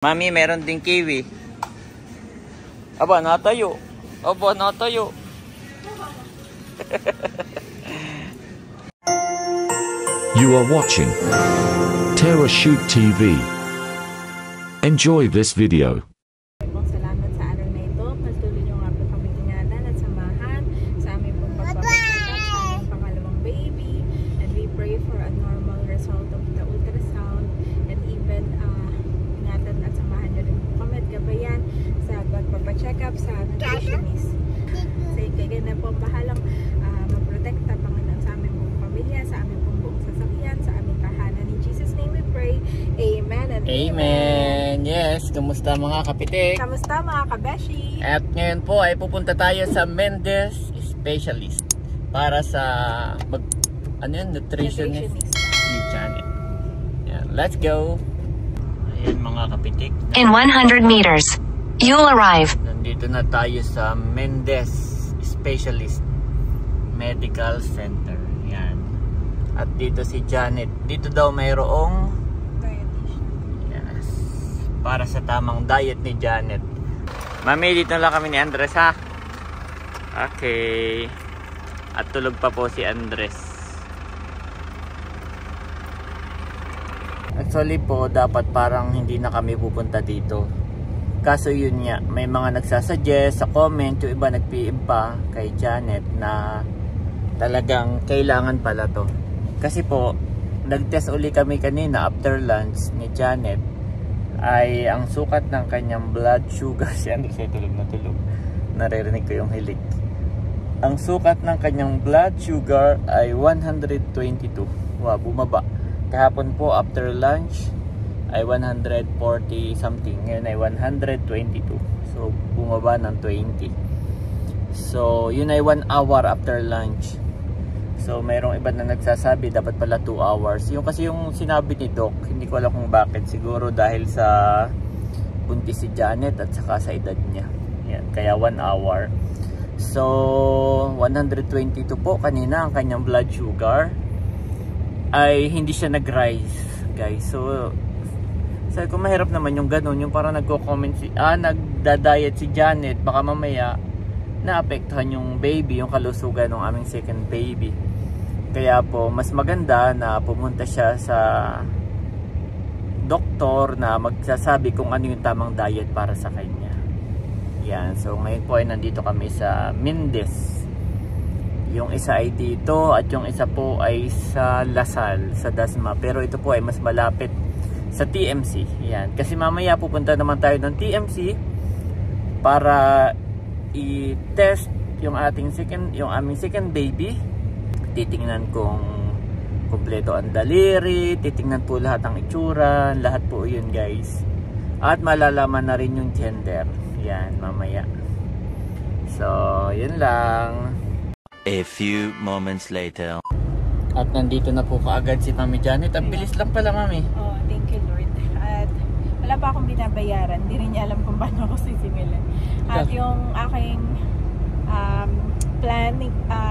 Mami, meron ding kiwi. Aba, natayo. Aba, natayo. You are watching TerraShoot TV. Enjoy this video. Salamat sa araw na ito. Patuloy niyo nga po kami ingatan at samahan sa aming pong pagpapagkakap sa aming pangalawang baby. And we pray for a normal result of the ultrasound. And even ingatan at samahan niyo rin po kami at gabayan sa pagpapacheck up sa nutritionist. Sa ikagay na po bahalang maprotekta Panginoon sa aming pong pamilya, sa aming pong buong sasakyan, sa aming tahanan. In Jesus' name we pray. Amen and Amen. Yes, kumusta mga kapitik? Kamusta mga kabeshi? At ngayon po ay pupunta tayo sa Mendez Specialist para sa nutritionist ni Janet. Yeah, let's go. Ayan mga kapitik. In 100 meters, you'll arrive. Nandito na tayo sa Mendez Specialist Medical Center. Yan. At dito si Janet. Dito daw mayroong para sa tamang diet ni Janet. Mami, dito lang kami ni Andres ha. Okay. At tulog pa po si Andres. Actually po, dapat parang hindi na kami pupunta dito. Kaso yun nga, may mga nagsasuggest sa comment, yung iba nag-PM pa kay Janet na talagang kailangan pala to. Kasi po, nag-test uli kami kanina after lunch ni Janet. Ay ang sukat ng kanyang blood sugar, si Andres ay tulog na tulog, naririnig ko yung hilig. Ang sukat ng kanyang blood sugar ay 122. Wow, bumaba. Kahapon po after lunch ay 140 something, ngayon ay 122. So bumaba ng 20. So yun ay 1 hour after lunch. So mayroong iba na nagsasabi dapat pala 2 hours. Yung kasi yung sinabi ni Doc, hindi ko alam kung bakit. Siguro dahil sa buntis si Janet at saka sa edad niya. Yan, kaya 1 hour. So 122 po kanina ang kanyang blood sugar. Ay hindi siya nag-rise, guys. So sabi ko mahirap naman yung ganun. Yung parang nagko-comment nagda-diet si Janet. Baka mamaya naapektuhan yung baby, yung kalusugan ng aming second baby. Kaya po mas maganda na pumunta siya sa doktor na magsasabi kung ano yung tamang diet para sa kanya. Yan, so ngayon po ay nandito kami sa Mendez. Yung isa ay dito at yung isa po ay sa Lasal, sa Dasma. Pero ito po ay mas malapit sa TMC. Yan, kasi mamaya pupunta naman tayo ng TMC para i-test yung aming second baby. Titingnan kung kumpleto ang daliri, titingnan po lahat ang itsura, lahat po yun guys. At malalaman na rin yung gender. Yan, mamaya. So, yun lang. A few moments later. At nandito na po kaagad si Mami Janet. Ang bilis lang pala, Mami. Oh, thank you Lord. At wala pa akong binabayaran. Hindi rin niya alam kung paano ako sisimulan. At yung aking plan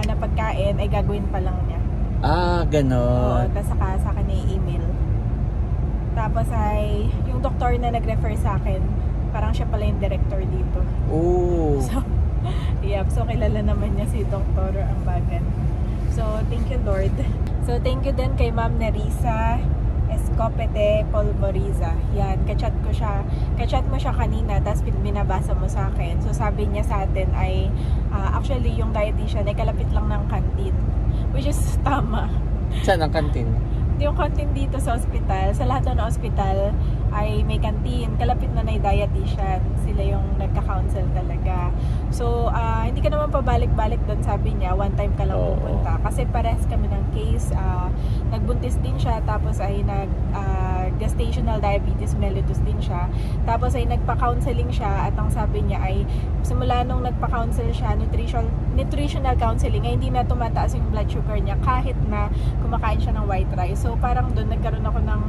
na pagkain ay gagawin pa lang niya. Ah, ganon. Oo, tapos sa akin ay email. Tapos ay yung doktor na nag-refer sa akin, parang siya pala yung director dito. Oh. So, yep. So, kilala naman niya si Dr. Ambagan. So, thank you Lord. So, thank you din kay Ma'am Nerissa Escopete Polvoriza. Yan, kachat ko siya. Kachat mo siya kanina, tapos binabasa mo sa akin. So sabi niya sa atin ay, actually yung dietitian ay kalapit lang ng canteen. Which is tama. Saan ang canteen? Yung canteen dito sa ospital, sa lahat ng ospital ay may canteen. Kalapit na yung dietitian. Sila yung nagka-counsel talaga. So, hindi ka naman pabalik-balik doon, sabi niya. One time ka lang pupunta. Kasi parehas kami ng case. Nagbuntis din siya. Tapos ay gestational diabetes mellitus din siya. Tapos ay nagpa-counseling siya. At ang sabi niya ay, simula nung nagpa-counsel siya, nutritional counseling, ay hindi na tumataas yung blood sugar niya kahit na kumakain siya ng white rice. So, parang doon nagkaroon ako ng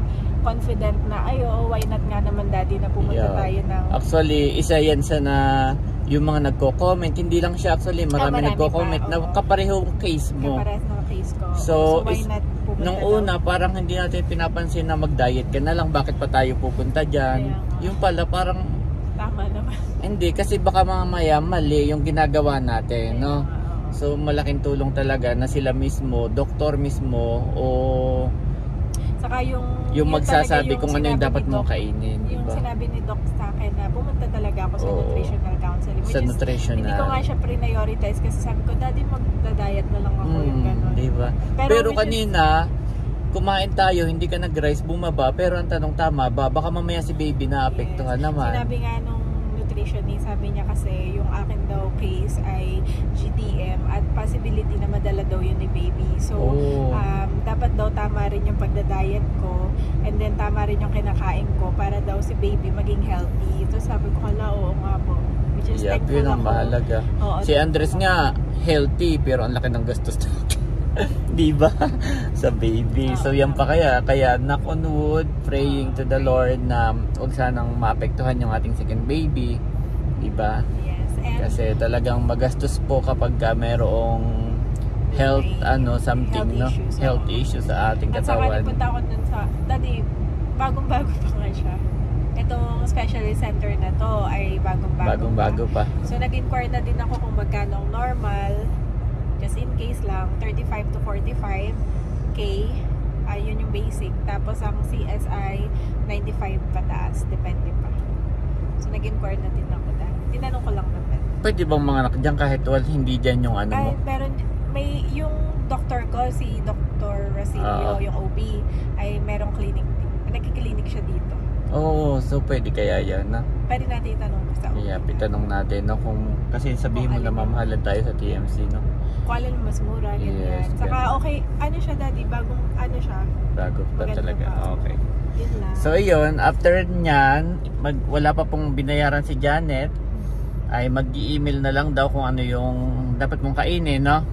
confident na why not nga naman daddy na pumunta tayo ng... Actually, isa yan sa na yung mga nagko-comment, hindi lang siya actually, marami nagko-comment na kaparehong case mo. Kaparehas ng case ko. So why not pumunta Nung una, parang hindi natin pinapansin na mag-diet ka na lang. Bakit pa tayo pupunta dyan? Yung pala, parang... Tama naman. Hindi, kasi baka mamaya mali yung ginagawa natin, no? So, malaking tulong talaga na sila mismo, doktor mismo, o... Saka yung magsasabi kung ano yung dapat mong kainin, yung diba? Sinabi ni Doc sa akin na pumunta talaga ako sa nutritional counseling. Sa nutritional. Hindi ko nga siya prioritize kasi sabi ko, Daddy, magda-diet na lang ako yung gano'n. Diba? Pero kanina, kumain tayo, hindi ka nag-rice, bumaba, pero ang tanong tama ba? Baka mamaya si baby na apektuhan naman. Sinabi nga nung nutritionist, sabi niya kasi yung akin daw case ay GDM at possibility na madala daw yun ni baby. So, dapat daw tama rin yung pagda-diet ko and then tama rin yung kinakain ko para daw si baby maging healthy. So, sabi ko, hala, oo nga po. Which is thankful yun ang ako. mahalaga. Si Andres nga, healthy, pero ang laki ng gastos diba? Sa baby. So yan pa kaya knock on wood, praying to the Lord na huwag sanang maapektuhan yung ating second baby, diba? Yes. And kasi talagang magastos po kapag merong health health issues sa ating katawan. At saka katawan. napunta ako dun sa Daddy, bagong-bago pa nga siya. Itong specialist center na to ay bagong-bago pa. So nag-inquire na din ako kung magkano ang normal. Just in case lang, 35 to 45K, yun yung basic. Tapos ang CSI, 95 pataas, depende pa. So nag-inquire na din ako dahil. Tinanong ko lang naman. Pwede bang mga anak dyan kahit hindi dyan yung ano mo? Meron, may yung doctor ko, si Dr. Rasilio, yung OB, ay merong clinic, nagkiklinik siya dito. Oo, so pwede kaya yan, na? Pwede natin itanong sa OB. Yeah, itanong natin, no? Kasi sabihin mo na mamahalan tayo sa TMC, no? Kung alin mas mura, ganyan. Yes, Saka ganyan. okay, ano siya Daddy, bagong ano siya. Bago pa Maganda talaga, pa. okay. Yun lang. So yun, after nyan, wala pa pong binayaran si Janet, ay mag-i-email na lang daw kung ano yung dapat mong kainin, no?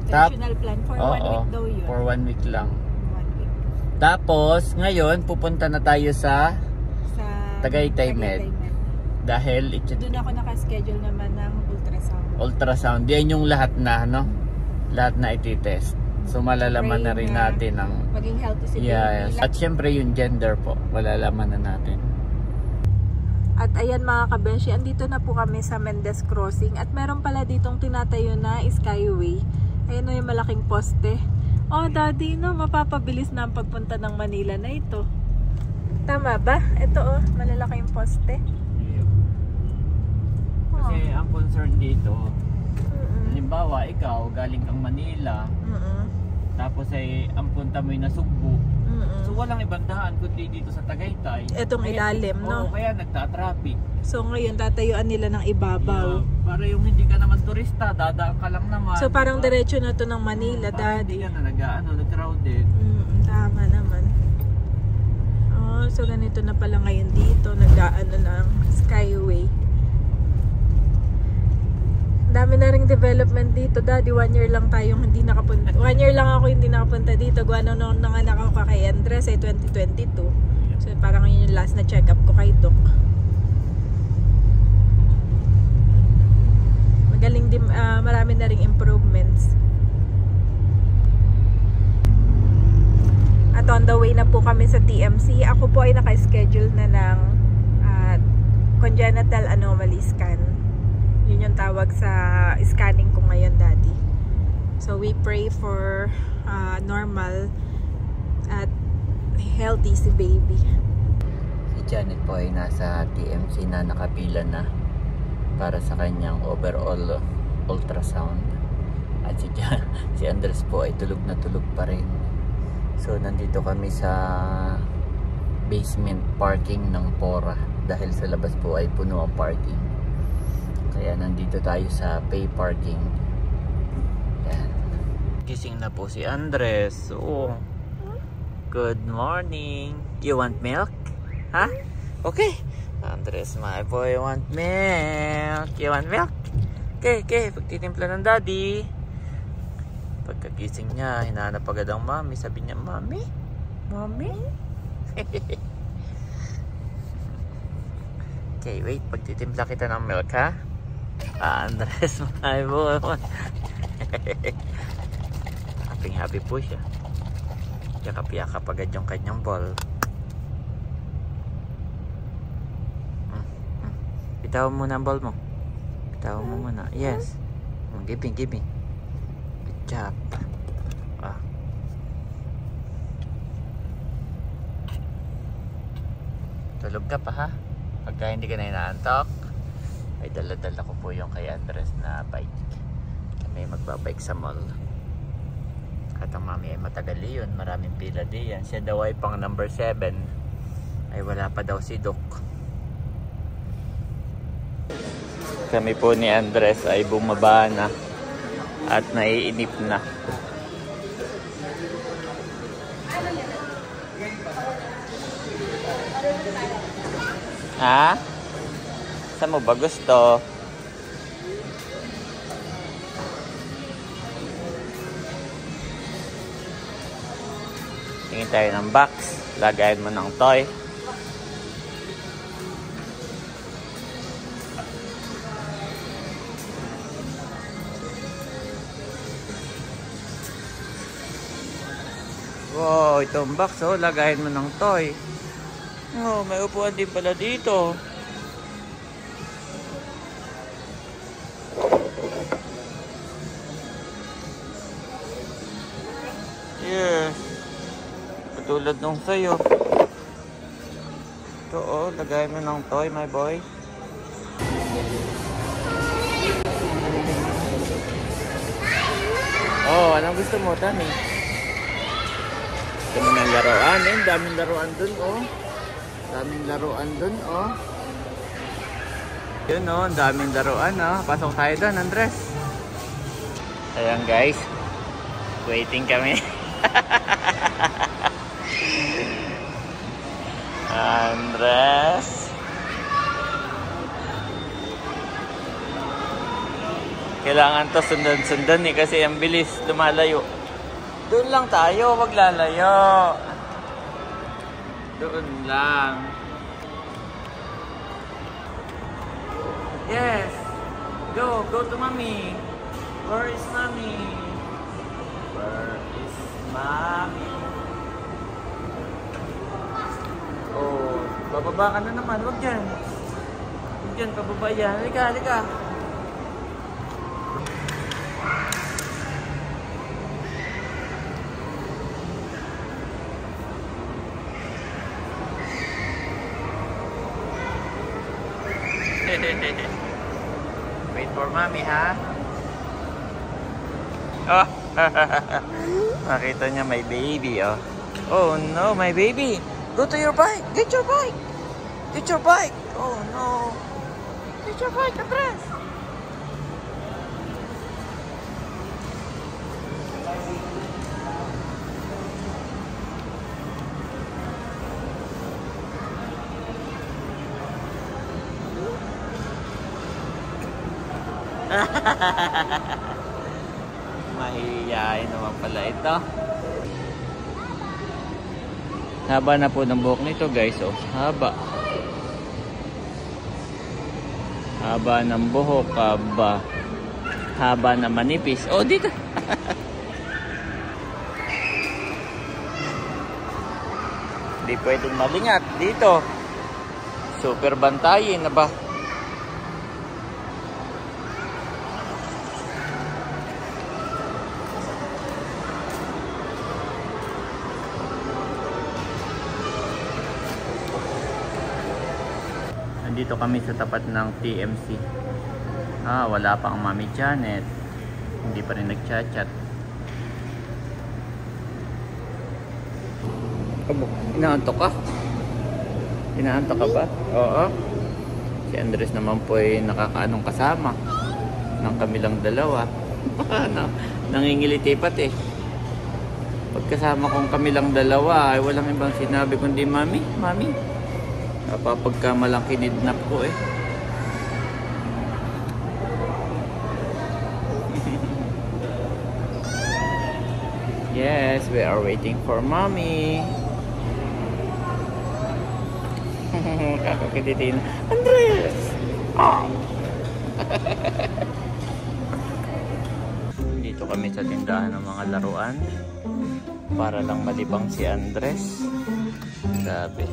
Nutritional plan for 1 week daw yun. For 1 week lang. 1 week. Tapos, ngayon, pupunta na tayo sa Tagaytay Med. Dahil doon ako nakaschedule naman ng ultrasound. Yan yung lahat na, no? Lahat na iti-test. So, malalaman na rin natin ang maging healthy si baby. Yes. At syempre yung gender po, malalaman na natin. At ayan mga kabeshi, andito na po kami sa Mendez Crossing. At meron pala ditong tinatayo na Skyway. Ayan o yung malaking poste. Oh, Daddy, no, mapapabilis na ang pagpunta ng Manila na ito. Tama ba? Ito oh, malalaki yung poste. Kasi ang concern dito, halimbawa ikaw galing kang Manila, tapos ay ang punta mo na Sugbo, so walang ibang daan kundi dito sa Tagaytay. Itong ilalim, no? Kaya nagta-traffic. So ngayon tatayuan nila ng ibabaw. Yeah, para yung hindi ka naman turista, dadaan ka lang naman. So parang diretso na to ng Manila, Daddy. Hindi ka na nag-crowded. Tama naman. Oh, so ganito na pala ngayon dito, nagdaan ng Skyway. Dami na ring development dito, Daddy. 1 year lang tayong hindi nakapunta. 1 year lang ako hindi nakapunta dito. Guano nung nanganak ako kay Andres ay 2022. So parang yun yung last na check up ko kay Doc. Magaling din, marami na ring improvements. At on the way na po kami sa TMC. Ako po ay naka-schedule na ng congenital anomaly scan. Yun yung tawag sa scanning ko ngayon, Daddy. So we pray for normal at healthy si baby. Si Janet po ay nasa TMC na, nakapila na para sa kanyang overall ultrasound. At si Andres po ay tulog na tulog pa rin. So nandito kami sa basement parking ng Pora dahil sa labas po ay puno ang parking. Kaya nandito tayo sa pay parking. Yan. Gising na po si Andres. Oh. Good morning. You want milk? Ha? Okay. Andres, my boy, want milk. You want milk? Okay. Pagtitimpla ng Daddy. Pagkagising niya, hinahanap agad ang mommy. Sabi niya, Mommy? Mommy? Okay, wait. Pagtitimpla kita ng milk, ha? Andres, my boy. Happy po siya. Yakap-yakap agad yung kanyang ball. Bitawan mo na ang ball mo. Bitawan mo muna. Yes. Give me. Good job. Tulog ka pa ha? Pagka hindi ka na inaantok, ay dala-dala ko po yung kay Andres na bike. Kami magbabike sa mall. At ang mami ay matagal yun. Maraming pila diyan. Siya daw ay pang number 7. Ay wala pa daw si Doc. Kami po ni Andres ay bumaba na at naiinip na. Ha? Saan mo ba gusto? Tingin tayo ng box. Lagayan mo ng toy. Wow, itong box oh, lagayin mo ng toy. Oh, may upuan din pala dito. Yes. Katulad nung sa'yo. Ito oh, lagayin mo ng toy, my boy. Oh, anong gusto mo, Tani? Dami ng laruan eh. Daming laruan dun oh. Daming laruan dun oh. Yun oh, daming laruan oh. Pasok tayo dun, Andres. Ayan guys. Waiting kami. Andres. Kailangan to sundan-sundan eh kasi ang bilis lumalayo. Doon lang tayo, wag lalayo. Doon lang. Yes. Go to mommy. Where is mommy? Where is mommy? Oh, bababa ka na naman, wag dyan. Wag dyan, pababa yan. Halika. Wait for mommy, ha? Oh, nakita niya my baby, oh. Oh no, my baby. Go to your bike. Get your bike. Get your bike. Oh no. Get your bike, Andres. Mahihiyain naman pala ito. Haba na po ng buhok nito guys. Oh, haba. Haba ng buhok. Haba na manipis. Oh, dito. Hindi pwedeng malingat dito. Super bantayin na ba? Dito kami sa tapat ng TMC. Wala pa ang Mami Janet. Hindi pa rin nagchat-chat. Inaantok ka? Inaantok ka ba? Oo. Si Andres naman po ay nakakaanong kasama ng kamilang dalawa. Nangingiliti pat eh. Pagkasama kong kamilang dalawa ay walang ibang sinabi kundi Mami. Pagka malang kinidnap ko eh. Yes, we are waiting for Mommy. Kakakititin. Andres! Oh. Dito kami sa tindahan ng mga laruan. para lang malibang si Andres. Grabe.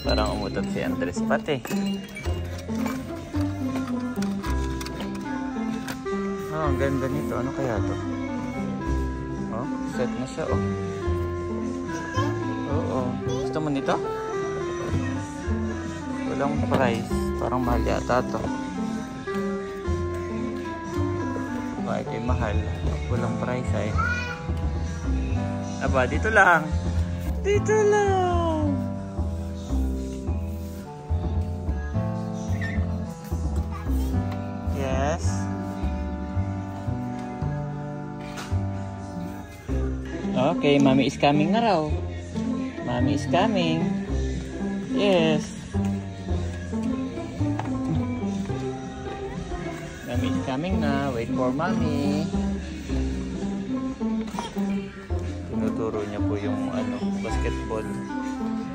Parang umutot si Andres pati. Oh, ang ganda nito. Ano kaya to? Oh, set na siya, oh. Oo. Gusto mo nito? Walang price. Parang mahal yata to. Bakit ay mahal? Walang price ay. Aba, dito lang. Dito lang. Yes. Okay, mommy is coming na raw. Mommy is coming. Yes. Mommy is coming na. Wait for mommy. Tinuturo niya po yung basketball.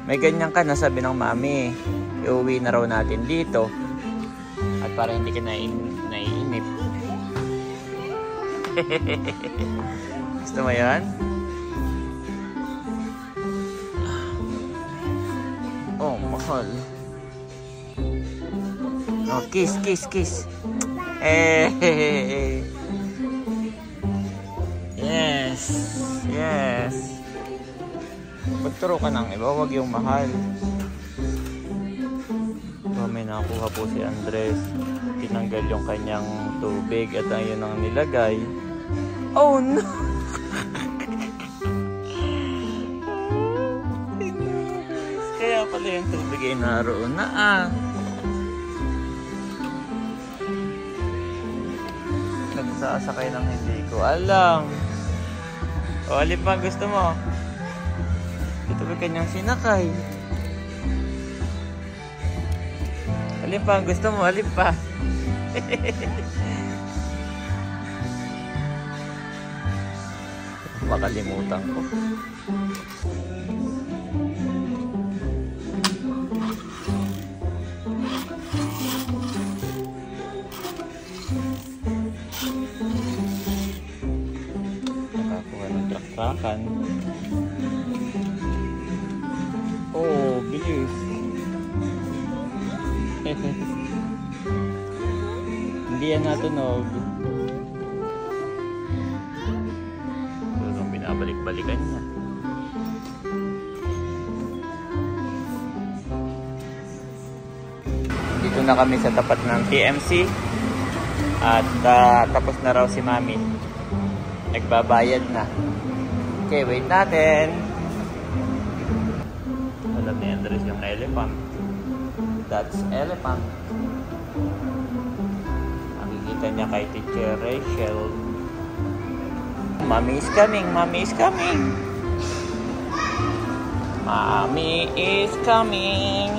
May ganyan ka na, sabi ng mami. Iuwi na raw natin dito. At para hindi ka naiinip. Gusto mo yan? Oh, mahal. Oh, kiss, kiss, kiss. Yes. Yes. Pagturo ka ng iba, wag yung mahal. So, may nakuha po si Andres. Tinanggal yung kanyang tubig at ayun ang nilagay. Oh no! Kaya pala yung tubig ay naroon na Nagsasakay ng hindi ko alam. O, alin pa gusto mo? Ito ba kanyang sinakay? Alin pa gusto mo? Alin pa? Makalimutan ko. Nakakuha ng traktrakan. Oh, bilis. Hindi yan natunog. Pero binabalik-balikan niya. Dito na kami sa tapat ng TMC. At tapos na raw si Mami. Nagbabayad na. Okay, wait natin. Alam ni Andres yung elephant. That's elephant. Nakikita niya kay Teacher Rachel. Mommy is coming. Mommy is coming. Mommy is coming.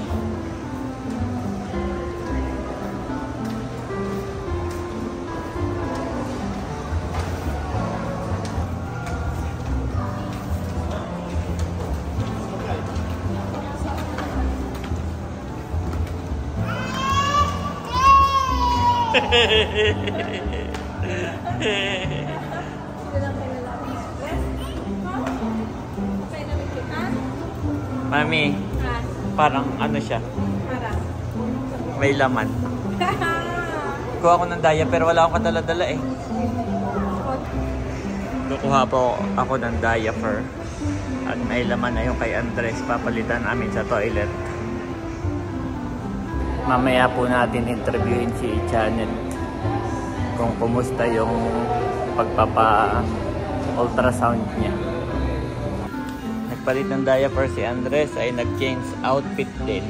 Mami, parang ano siya? May laman. Kuha ako ng diaper, wala akong kadala-dala eh. Kukuha po ako ng diaper. At may laman na yung kay Andres. Papalitan namin sa toilet. Mamaya po natin interviewin si Janet kung kumusta yung pagpapa-ultrasound niya. Nagpalit ng diaper si Andres ay nag-change outfit din.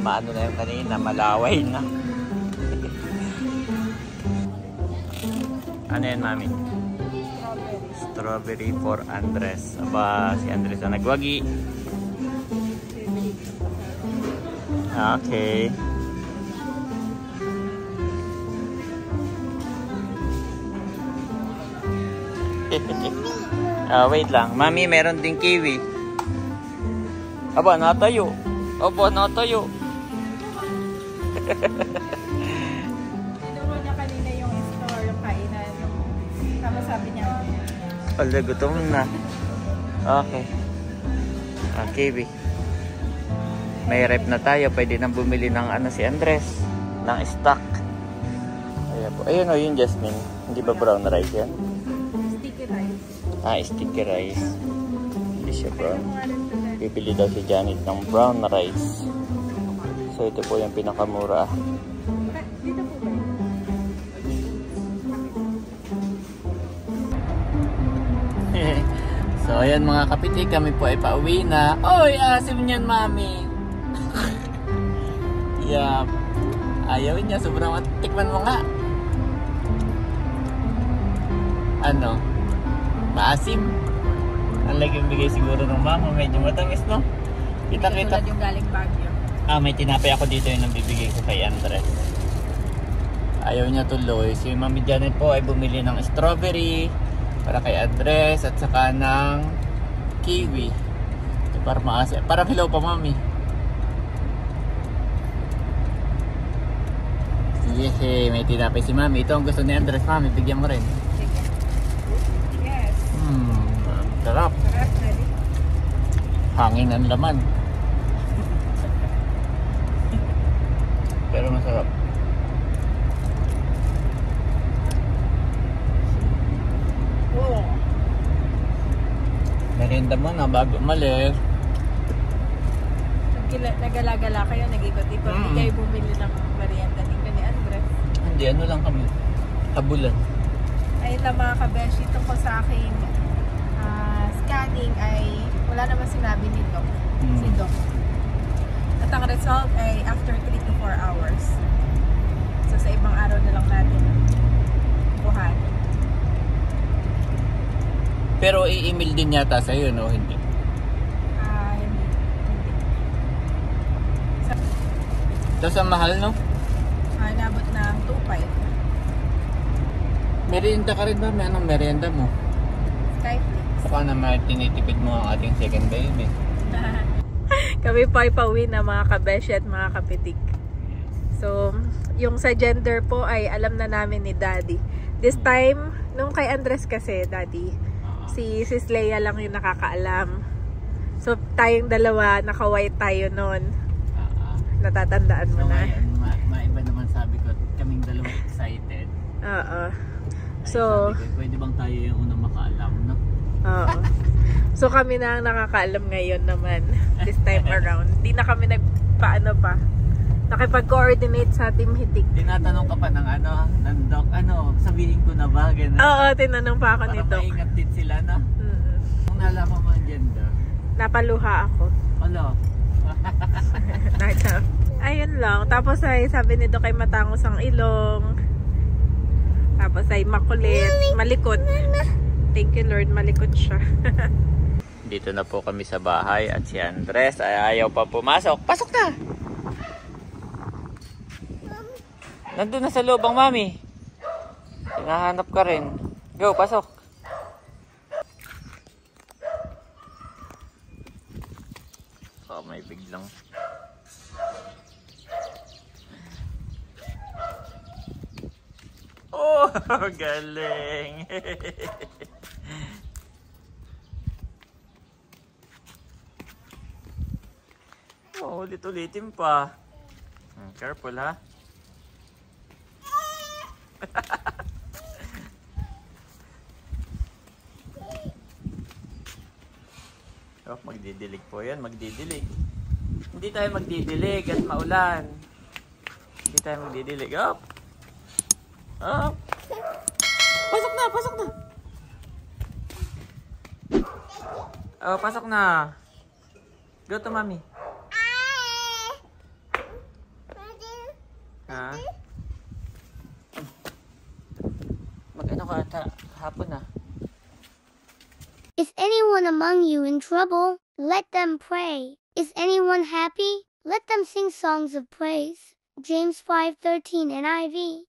Maano na yung kanina, malaway na. Ano yan, Mami? Strawberry for Andres. Aba, si Andres na nagwagi. Okay. Wait lang. Mami, meron ding kiwi. Aba, natayo. Aba, natayo. Tinuro niya kanina yung store, yung kainan. Tama sabi niya. Wala, gutom na. Okay. Okay, B. May rep na tayo. Pwede nang bumili ng ano si Andres. Ng stock. Ayan po. Ayun o, yung Jasmine. Hindi ba brown rice yan? Sticky rice. Ah, sticky rice. Hindi siya brown. Ano nga rin ito na? Bibili daw si Janet ng brown rice. So, ito po yung pinakamura. Dito po ba yun? So, ayan mga kapiti, kami po ay pauwi na. Oy, asim niyan, mami. Yeah. Ayaw niya, sobrang tikman mo nga. Ano? Maasim. Ang laging bigay siguro ng mama, medyo matamis, no? Kita-kita. Tulad yung galing Baguio. Ah, may tinapay ako dito yung nabibigay ko kay Andres. Ayaw niya tuloy. Si Mami Janet po ay bumili ng strawberry para kay Andres at saka ng kiwi. Ito para maasim. Parang hilaw pa, Mami. Yehey, may tinapay si Mami. Ito ang gusto ni Andres, Mami. Bigyan mo rin. Sige. Yes. Sarap. Sarap na rin. Hangin ang laman. Pero masarap. Oo. Merienda mo na bago umalis. Nagala-gala kayo, nag-ikot-ikot. Hindi kayo bumili ng merienda ni Andres. Hindi, ano lang kami. Habulan. Ayun lang mga kabeshi, tungkol sa aking scanning ay wala naman sinabi ni Doc. Si Doc. At ang result ay after 3 to 4 hours. So sa ibang araw na lang natin buhat. Pero i-email din yata sa'yo, no? Hindi. Hindi. Tapos ang mahal, no? Nabot ng 2.5. Merienda ka rin ba? May anong merienda mo? Skyflix. Baka naman tinitipid mo ang ating second baby. Kami pa ay pauwi na mga kabeshi at mga kapitik. So, yung sa gender po ay alam na namin ni Daddy. This time, nung kay Andres kasi, Daddy, si Sis Leia lang yung nakakaalam. So, tayong dalawa, naka-white tayo nun. Natatandaan mo So, na. ngayon, maiba naman sabi ko, kaming dalawa excited. Oo. Ay, So, sabi ko, pwede bang tayo yung unang makaalam, no? oo. So, kami na ang nakakaalam ngayon naman. This time around. Hindi na kami nagpaano pa. Nakipag-coordinate sa Team Hitik. Tinatanong ka pa ng ano, ng doc, ano, sabihin ko na ba? Ganun. Oo, tinanong pa ako ni Para Doc. maingat din sila, no? Kung nalaman mo ang gender. Napaluha ako. Ano? Ayun lang. Tapos ay sabi ni Doc ay matangos ang ilong. Tapos ay makulit. Malikot. Thank you Lord, malikot siya. Dito na po kami sa bahay at si Andres ay ayaw pa pumasok. Pasok na! Nandun na sa loob ang mami. Hinahanap ka rin. Go, pasok. Oh, may biglang. Oh, galing. Oh, ulit-ulitin pa. Careful, ha? Oh, magdidilig po yan, magdidilig. Hindi tayo magdidilig at maulan. Hindi tayo magdidilig. Up! Up! Pasok na, pasok na! Oh, pasok na. Go to mommy. Ha? Mag-ano ka ata hapon na. Is anyone among you in trouble? Let them pray. Is anyone happy? Let them sing songs of praise. James 5:13 NIV.